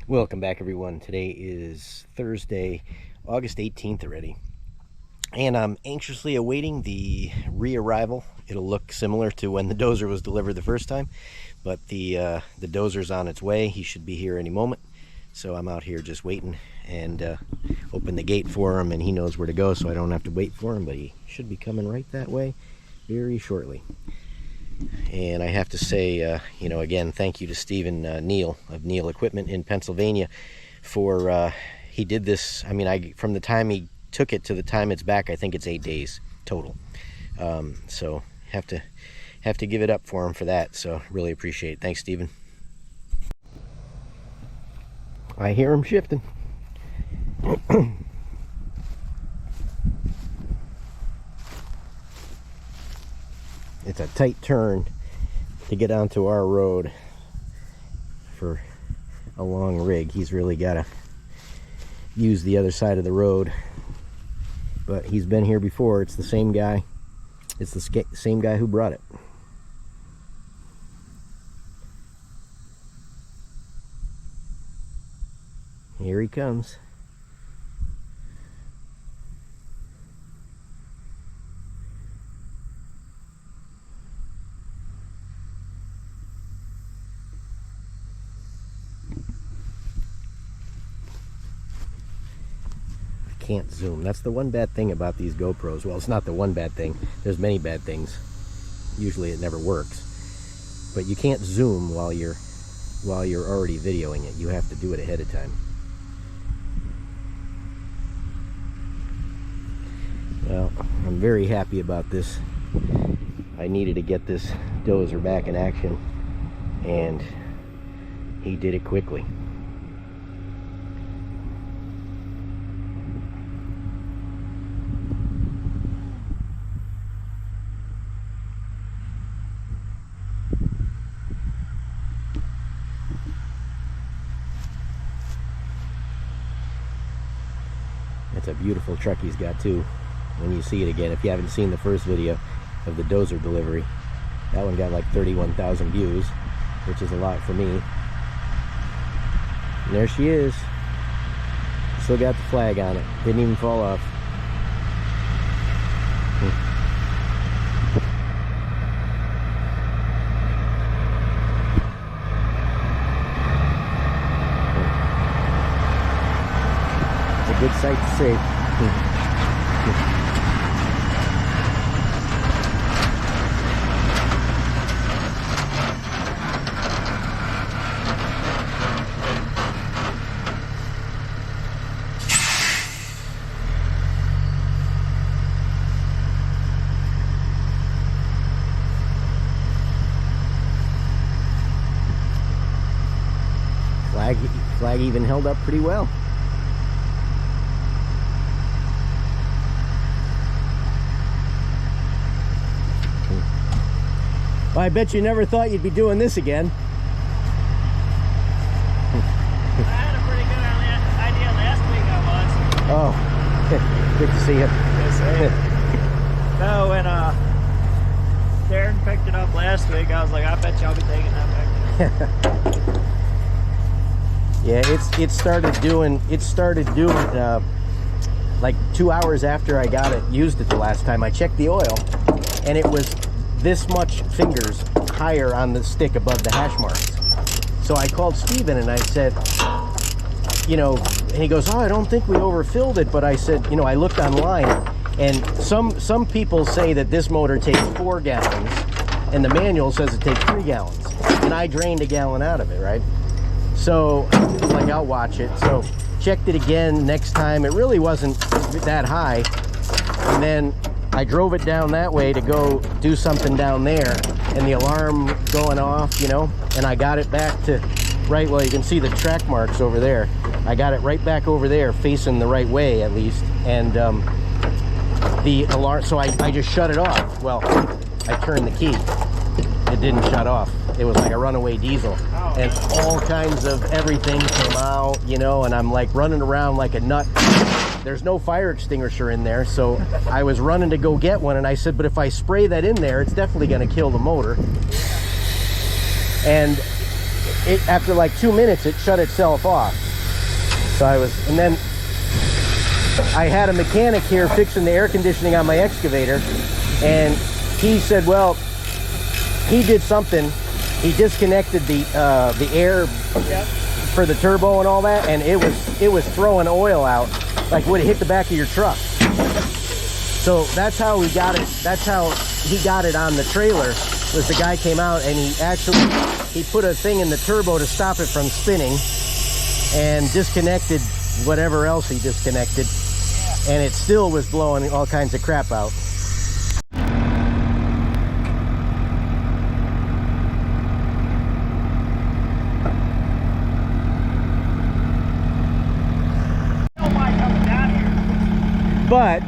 Welcome back, everyone. Today is Thursday, August 18th already, and I'm anxiously awaiting the re-arrival. It'll look similar to when the Dozer was delivered the first time, but the Dozer's on its way. He should be here any moment, so I'm out here just waiting and open the gate for him, and he knows where to go, so I don't have to wait for him, but he should be coming right that way very shortly. And I have to say, again, thank you to Stephen Neal of Neal Equipment in Pennsylvania for, he did this, from the time he took it to the time it's back, I think it's 8 days total. So have to give it up for him for that. So really appreciate it. Thanks, Stephen. I hear him shifting. It's a tight turn to get onto our road for a long rig. He's really got to use the other side of the road, but he's been here before. It's the same guy. It's the same guy who brought it. Here he comes. Can't zoom. That's the one bad thing about these GoPros. Well, it's not the one bad thing. There's many bad things. Usually it never works. But you can't zoom while you're already videoing it. You have to do it ahead of time. Well, I'm very happy about this. I needed to get this Dozer back in action, and he did it quickly. It's a beautiful truck he's got too, when you see it again. If you haven't seen the first video of the Dozer delivery, that one got like 31,000 views, which is a lot for me. And there she is. Still got the flag on it. Didn't even fall off. Good sight to see. Flag even held up pretty well. Well, I bet you never thought you'd be doing this again. I had a pretty good idea last week I was. Oh, good to see you. No, when Darren picked it up last week, I was like, I bet you I'll be taking that back. Yeah, it started doing like 2 hours after I got it, used it the last time. I checked the oil, and it was this much fingers higher on the stick above the hash marks. So I called Steven and I said, and he goes, oh, I don't think we overfilled it. But I said, I looked online, and some people say that this motor takes 4 gallons and the manual says it takes 3 gallons, and I drained 1 gallon out of it, right? So like, I'll watch it. So checked it again next time. It really wasn't that high, and then I drove it down that way to go do something down there, and the alarm going off, and I got it back to right. Well, you can see the track marks over there. I got it right back over there, facing the right way at least, and the alarm, so I just shut it off. Well, I turned the key. It didn't shut off. It was like a runaway diesel, and all kinds of everything came out, and I'm like running around like a nut. There's no fire extinguisher in there, so I was running to go get one, and I said, but if I spray that in there, it's definitely going to kill the motor. And it after like 2 minutes, it shut itself off. So and then I had a mechanic here fixing the air conditioning on my excavator, and he said, well, he did something. He disconnected the air for the turbo and all that, and it was throwing oil out like would it hit the back of your truck. So that's how we got it. That's how he got it on the trailer. Was the guy came out and he put a thing in the turbo to stop it from spinning, and disconnected whatever else he disconnected, and it still was blowing all kinds of crap out. But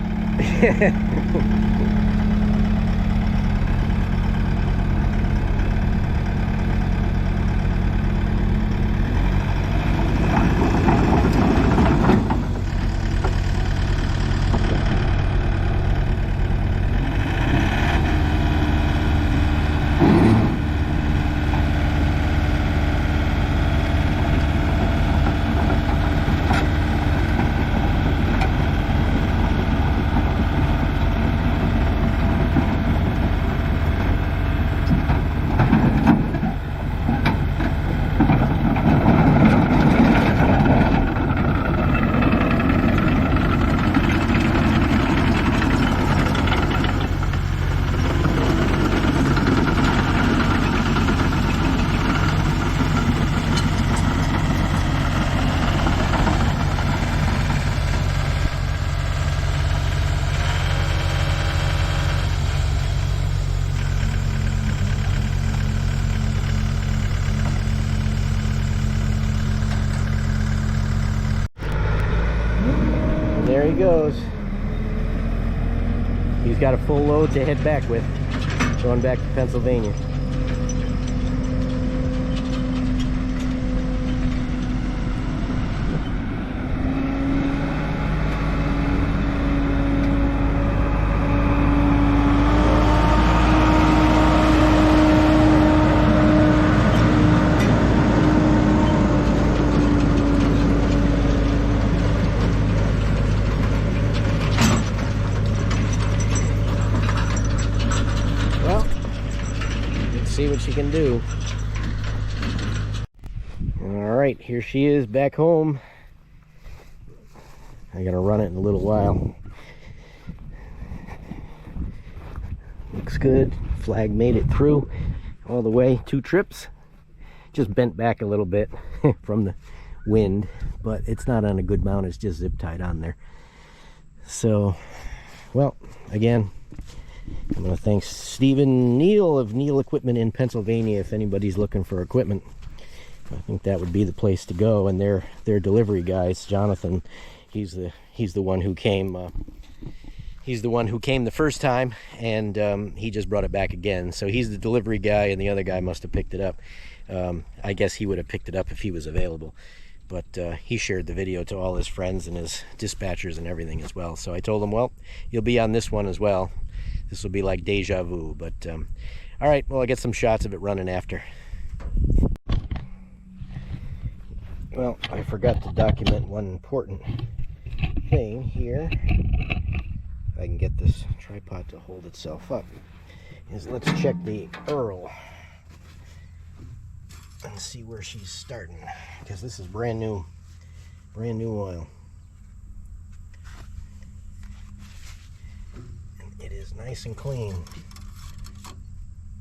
there he goes. He's got a full load to head back with, going back to Pennsylvania. See what she can do. All right, here she is back home. I gotta run it in a little while. Looks good. Flag made it through all the way, 2 trips. Just bent back a little bit from the wind, but it's not on a good mount. It's just zip tied on there. So, well, again, I'm going to thank Stephen Neal of Neal Equipment in Pennsylvania. If anybody's looking for equipment, I think that would be the place to go. And their delivery guys, Jonathan, he's the one who came. He's the one who came the first time, and he just brought it back again. So he's the delivery guy, and the other guy must have picked it up. I guess he would have picked it up if he was available. But he shared the video to all his friends and his dispatchers and everything as well. So I told him, well, you'll be on this one as well. This will be like deja vu, but all right, well, I'll get some shots of it running after. Well, I forgot to document one important thing here. If I can get this tripod to hold itself up, is let's check the Earl and see where she's starting, because this is brand new oil. It is nice and clean.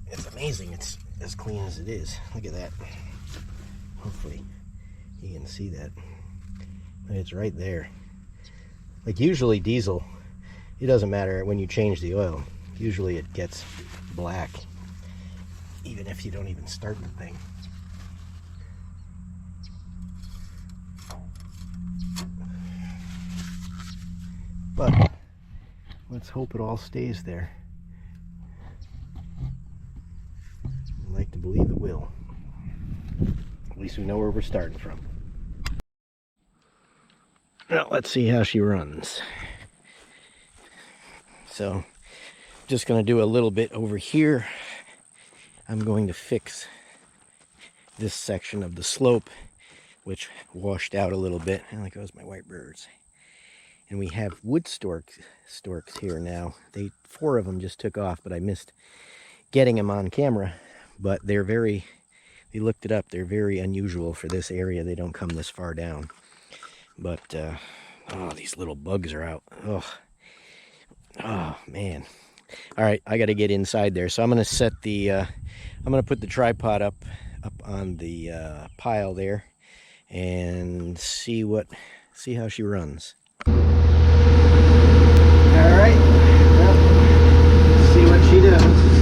It's amazing it's as clean as it is. Look at that. Hopefully you can see that. It's right there. Like usually diesel, it doesn't matter when you change the oil. Usually it gets black, even if you don't even start the thing. But let's hope it all stays there. I'd like to believe it will. At least we know where we're starting from. Well, let's see how she runs. So, just going to do a little bit over here. I'm going to fix this section of the slope, which washed out a little bit. And there goes my white birds. And we have wood storks here now. 4 of them just took off, but I missed getting them on camera. But they're very, we looked it up, they're very unusual for this area. They don't come this far down. But, oh, these little bugs are out. Oh, man. All right, I got to get inside there. So I'm going to set the, I'm going to put the tripod up on the pile there and see how she runs. All right, well, let's see what she does.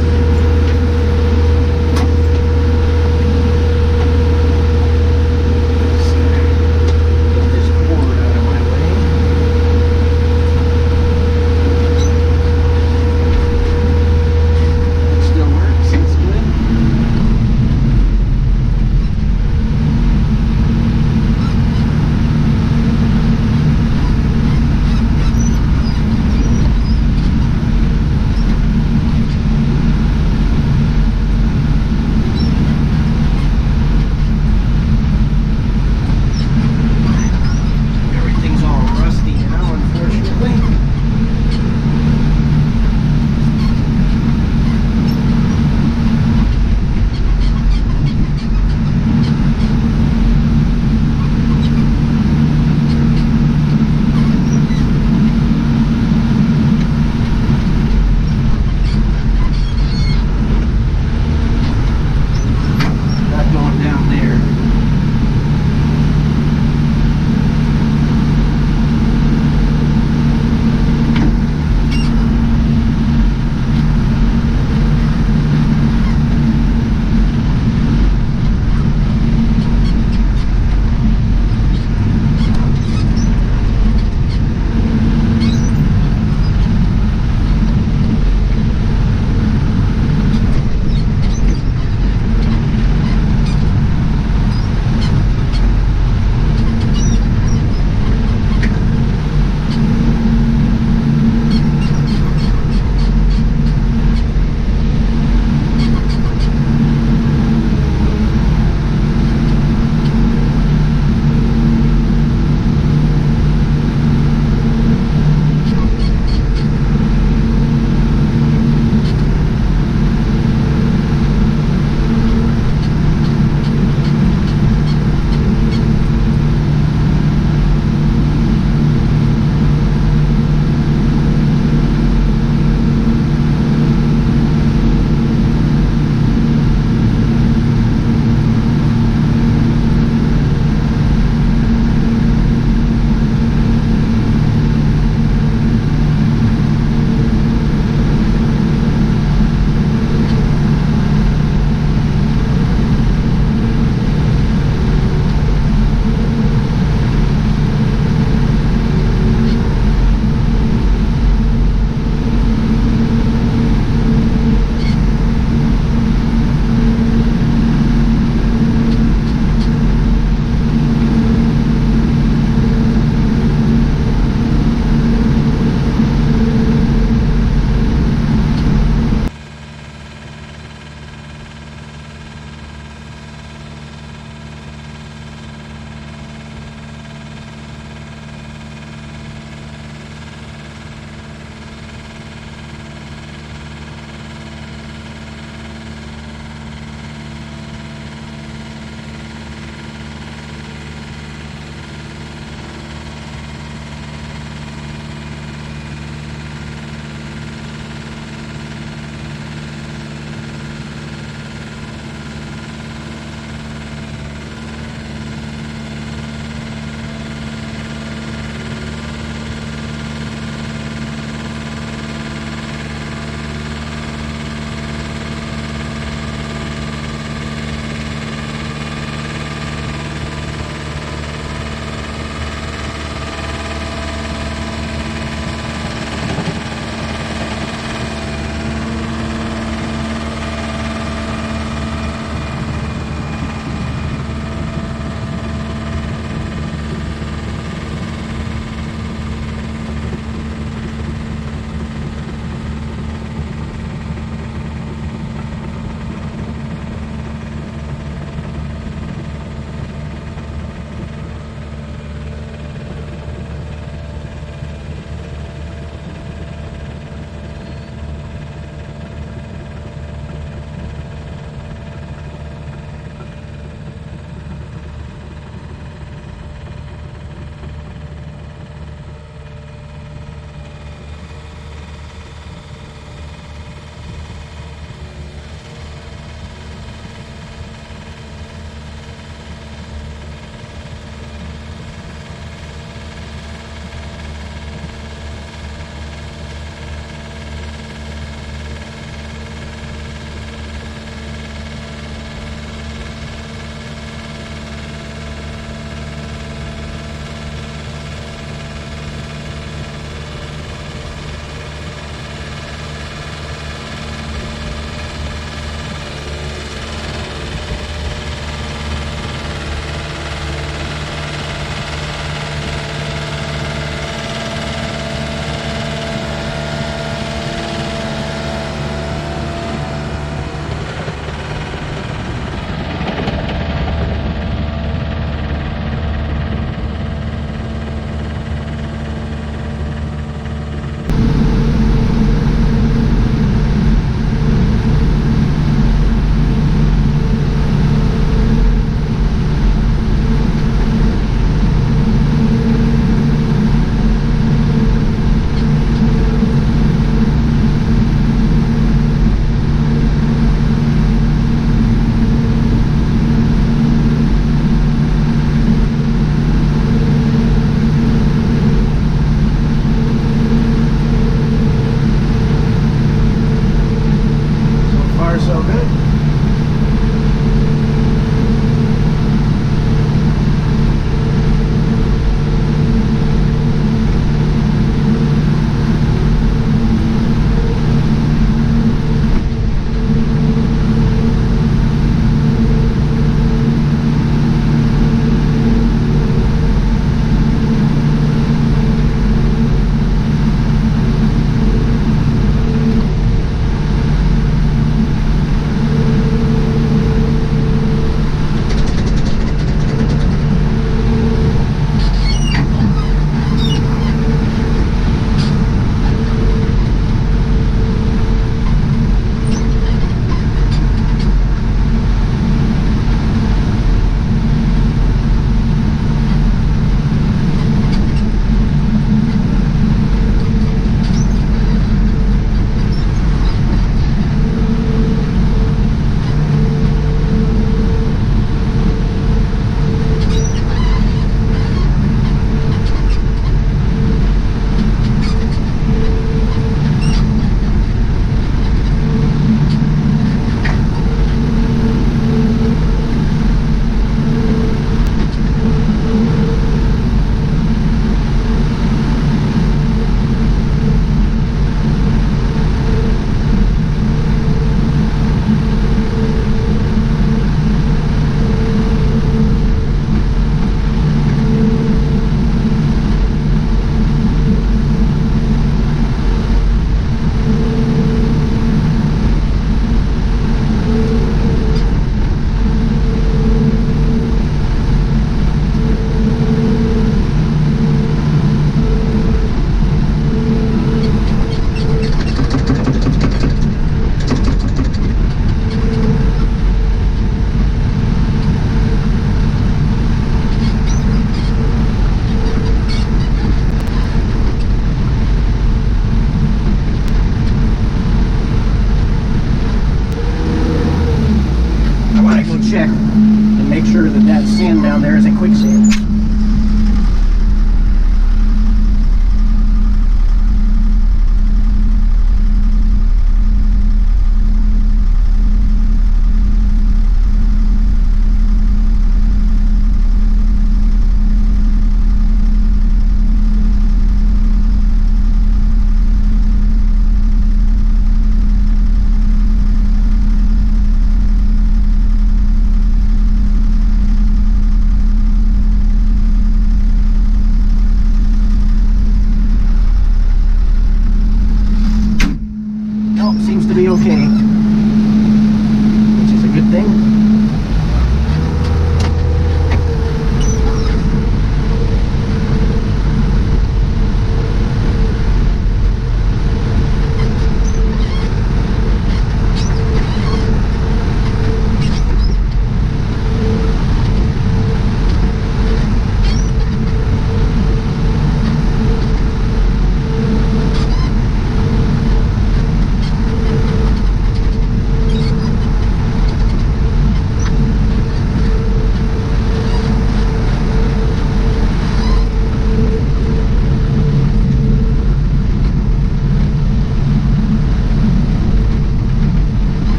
there is a quicksand.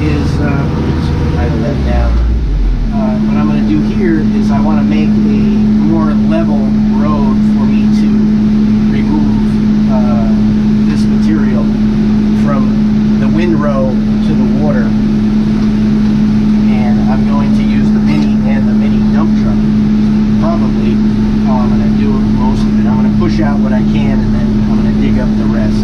is, I let it down. What I'm going to do here is I want to make a more level road for me to remove this material from the windrow to the water. And I'm going to use the mini and the mini dump truck. Probably how I'm going to do most of it. I'm going to push out what I can and then I'm going to dig up the rest.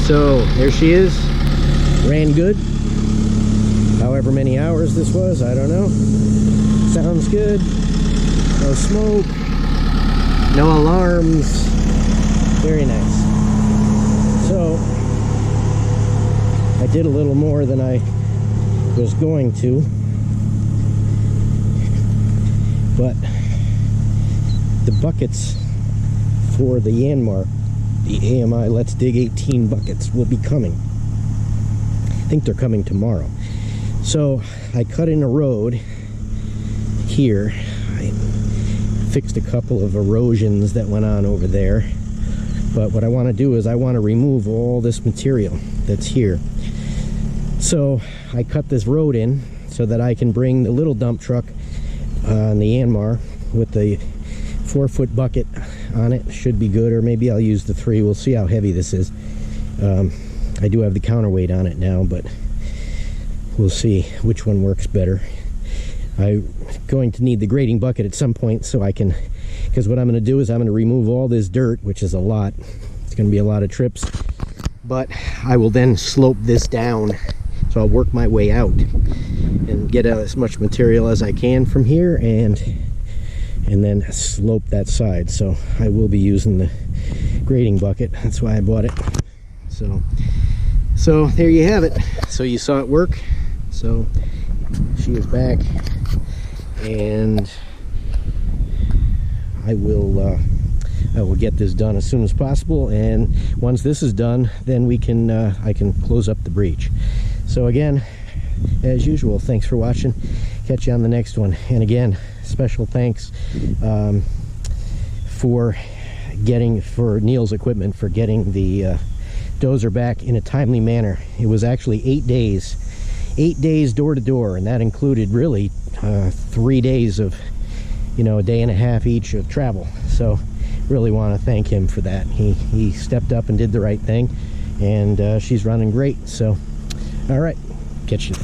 So there she is. Ran good. However many hours this was, I don't know. Sounds good. No smoke. No alarms. Very nice. So I did a little more than I was going to, but the buckets for the Yanmar, the AMI Let's Dig 18 buckets, will be coming. I think they're coming tomorrow. So I cut in a road here. I fixed a couple of erosions that went on over there. But what I want to do is I want to remove all this material that's here. So I cut this road in so that I can bring the little dump truck on the Yanmar with the 4-foot bucket on it. Should be good, or maybe I'll use the 3. We'll see how heavy this is. I do have the counterweight on it now, but we'll see which one works better. I'm going to need the grading bucket at some point, so I can, because what I'm going to do is I'm going to remove all this dirt, which is a lot. It's going to be a lot of trips, but I will then slope this down. So I'll work my way out and get out as much material as I can from here, and then slope that side. So I will be using the grading bucket. That's why I bought it. So there you have it. So you saw it work. So she is back, and I will get this done as soon as possible. And once this is done, then we can I can close up the breach. So again, as usual, thanks for watching. Catch you on the next one. And again, special thanks for Neil's Equipment for getting the Dozer back in a timely manner. It was actually 8 days door to door, and that included really 3 days of, a day and a half each of travel. So really want to thank him for that. He stepped up and did the right thing, and she's running great. So all right, catch you.